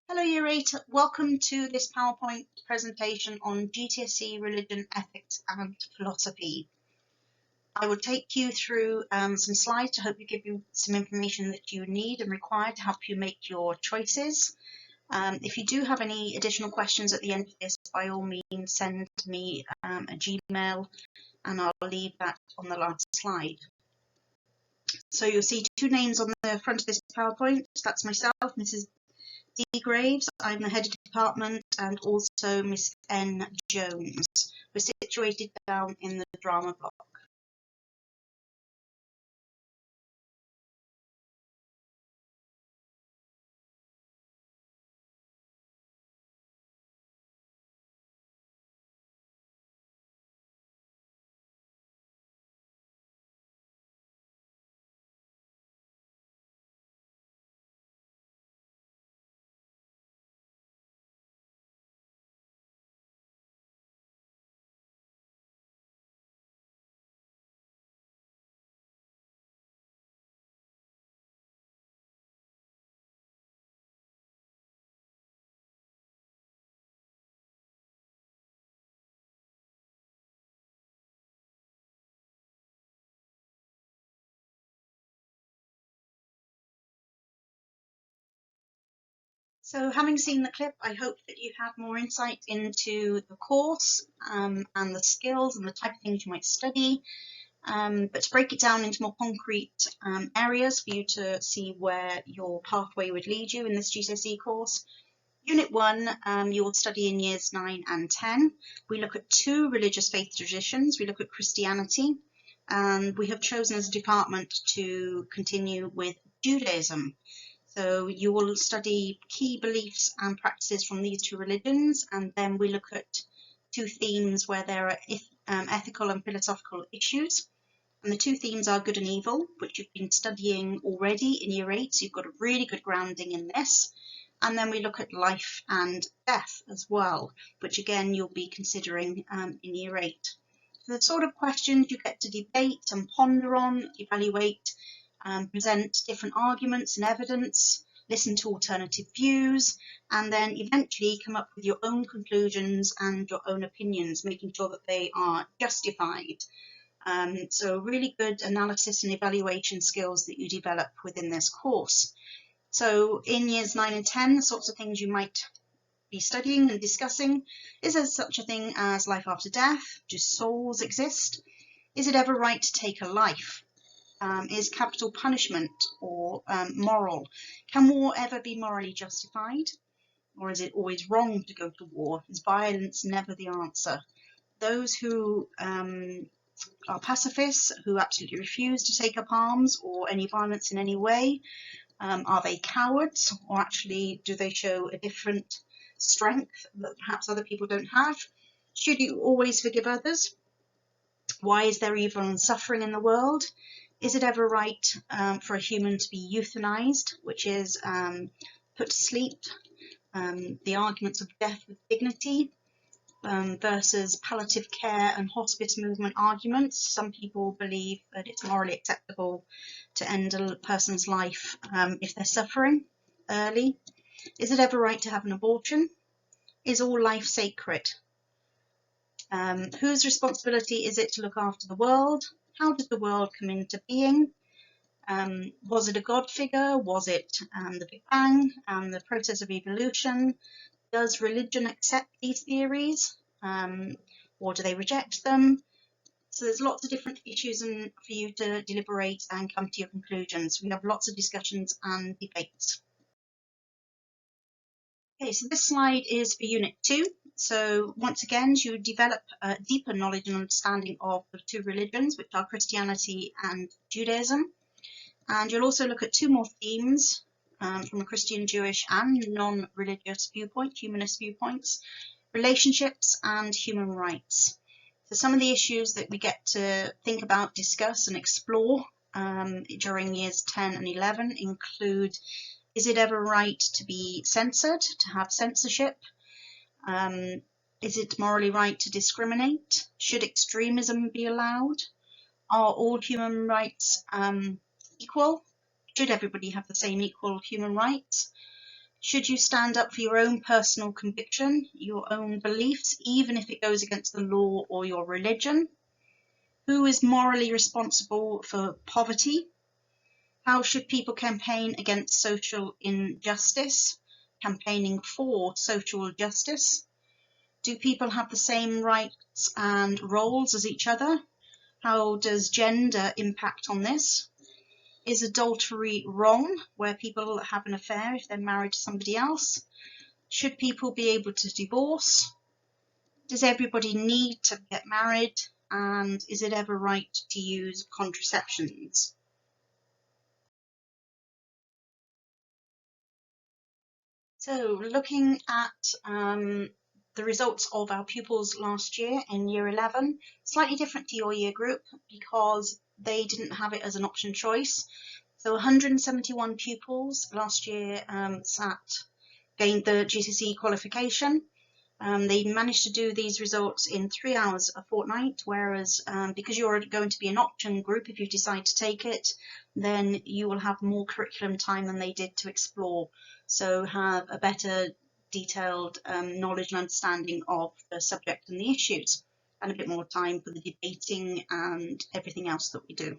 Hello Year 8, welcome to this PowerPoint presentation on GCSE Religion, Ethics and Philosophy. I will take you through some slides to hope give you some information that you need and require to help you make your choices. If you do have any additional questions at the end of this, by all means send me a Gmail and I'll leave that on the last slide. So you'll see two names on the front of this PowerPoint. That's myself, Mrs. D. Graves, I'm the head of department, and also Miss N. Jones. We're situated down in the drama block. So having seen the clip, I hope that you have more insight into the course and the skills and the type of things you might study. But to break it down into more concrete areas for you to see where your pathway would lead you in this GCSE course. Unit 1, you will study in years 9 and 10. We look at two religious faith traditions. We look at Christianity, and we have chosen as a department to continue with Judaism. So you will study key beliefs and practices from these two religions, and then we look at two themes where there are ethical and philosophical issues. And the two themes are good and evil, which you've been studying already in Year 8, so you've got a really good grounding in this. And then we look at life and death as well, which again you'll be considering in Year 8. So the sort of questions you get to debate and ponder on, evaluate, present different arguments and evidence, listen to alternative views, and then eventually come up with your own conclusions and your own opinions, making sure that they are justified. So really good analysis and evaluation skills that you develop within this course. So in years 9 and 10, the sorts of things you might be studying and discussing: is there such a thing as life after death? Do souls exist? Is it ever right to take a life? Is capital punishment or moral? Can war ever be morally justified? Or is it always wrong to go to war? Is violence never the answer? Those who are pacifists, who absolutely refuse to take up arms or any violence in any way, are they cowards, or actually do they show a different strength that perhaps other people don't have? Should you always forgive others? Why is there evil and suffering in the world? Is it ever right for a human to be euthanized, which is put to sleep? The arguments of death with dignity versus palliative care and hospice movement arguments. Some people believe that it's morally acceptable to end a person's life if they're suffering early. Is it ever right to have an abortion? Is all life sacred? Whose responsibility is it to look after the world? How did the world come into being? Was it a God figure? Was it the Big Bang and the process of evolution? Does religion accept these theories, or do they reject them? So there's lots of different issues for you to deliberate and come to your conclusions. We have lots of discussions and debates. Okay, so this slide is for Unit 2. So once again, you develop a deeper knowledge and understanding of the two religions, which are Christianity and Judaism. And you'll also look at two more themes from a Christian, Jewish and non-religious viewpoint, humanist viewpoints: relationships and human rights. So some of the issues that we get to think about, discuss and explore during years 10 and 11 include: is it ever right to be censored, to have censorship? Is it morally right to discriminate? Should extremism be allowed? Are all human rights equal? Should everybody have the same equal human rights? Should you stand up for your own personal conviction, your own beliefs, even if it goes against the law or your religion? Who is morally responsible for poverty? How should people campaign against social injustice, campaigning for social justice? Do people have the same rights and roles as each other? How does gender impact on this? Is adultery wrong, where people have an affair if they're married to somebody else? Should people be able to divorce? Does everybody need to get married? And is it ever right to use contraceptions? So looking at the results of our pupils last year in year 11, slightly different to your year group because they didn't have it as an option choice. So 171 pupils last year gained the GCSE qualification. They managed to do these results in 3 hours a fortnight, whereas because you're going to be an option group, if you decide to take it, then you will have more curriculum time than they did to explore. So have a better detailed knowledge and understanding of the subject and the issues, and a bit more time for the debating and everything else that we do.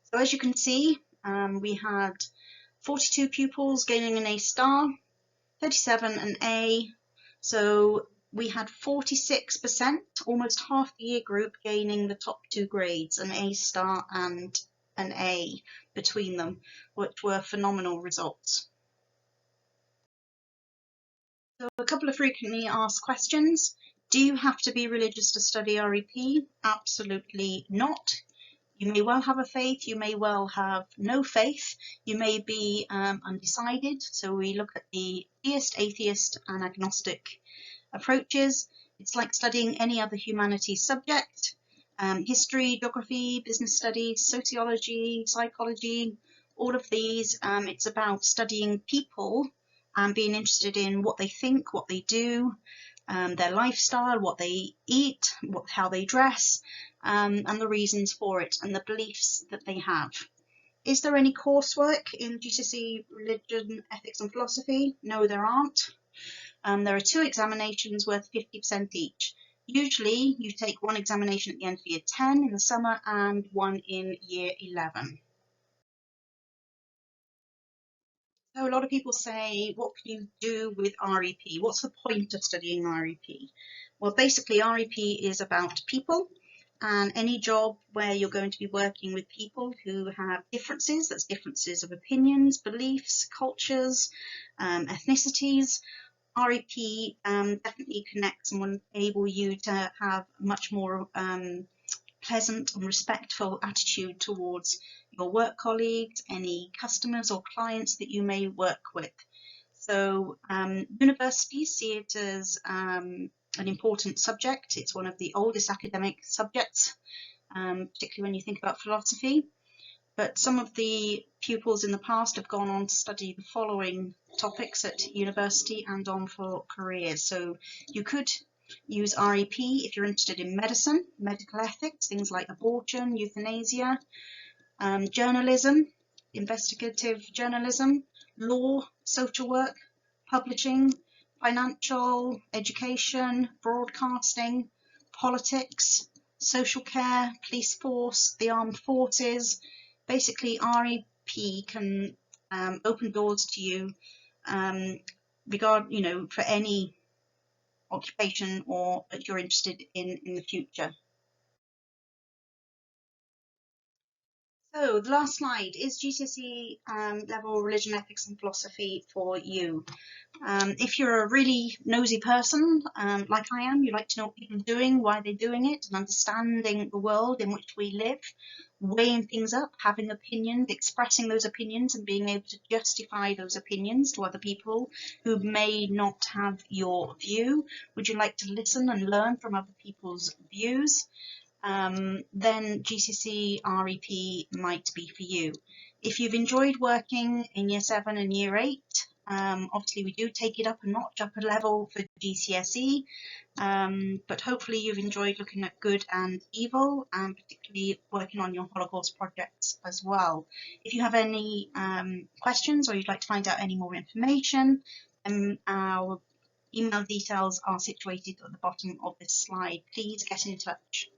So as you can see, we had 42 pupils gaining an A star, 37 an A. So we had 46%, almost half the year group, gaining the top 2 grades, an A star and an A between them, which were phenomenal results. So a couple of frequently asked questions. Do you have to be religious to study REP? Absolutely not. You may well have a faith, you may well have no faith, you may be undecided. So we look at the theist, atheist and agnostic approaches. It's like studying any other humanities subject, history, geography, business studies, sociology, psychology, all of these. It's about studying people and being interested in what they think, what they do, their lifestyle, what they eat, how they dress, and the reasons for it and the beliefs that they have. Is there any coursework in GCSE Religion, Ethics and Philosophy? No, there aren't. There are 2 examinations worth 50% each. Usually you take 1 examination at the end of year 10 in the summer and 1 in year 11. So a lot of people say, what can you do with REP? What's the point of studying REP? Well, basically REP is about people, and any job where you're going to be working with people who have differences, that's differences of opinions, beliefs, cultures, ethnicities, REP definitely connects and will enable you to have much more pleasant and respectful attitude towards your work colleagues, any customers or clients that you may work with. So universities see it as an important subject. It's one of the oldest academic subjects, particularly when you think about philosophy. But some of the pupils in the past have gone on to study the following topics at university and on for careers. So you could use REP if you're interested in medicine, medical ethics, things like abortion, euthanasia, journalism, investigative journalism, law, social work, publishing, financial, education, broadcasting, politics, social care, police force, the armed forces. Basically, REP can open doors to you for any occupation or that you're interested in the future. So the last slide is GCSE level religion, ethics and philosophy for you. If you're a really nosy person, like I am, you like to know what people are doing, why they're doing it, and understanding the world in which we live, weighing things up, having opinions, expressing those opinions and being able to justify those opinions to other people who may not have your view. Would you like to listen and learn from other people's views? Then GCSE REP might be for you. If you've enjoyed working in year 7 and year 8, obviously we do take it up a notch, up a level for GCSE, but hopefully you've enjoyed looking at good and evil, and particularly working on your Holocaust projects as well. If you have any questions or you'd like to find out any more information, Our email details are situated at the bottom of this slide. Please get in touch.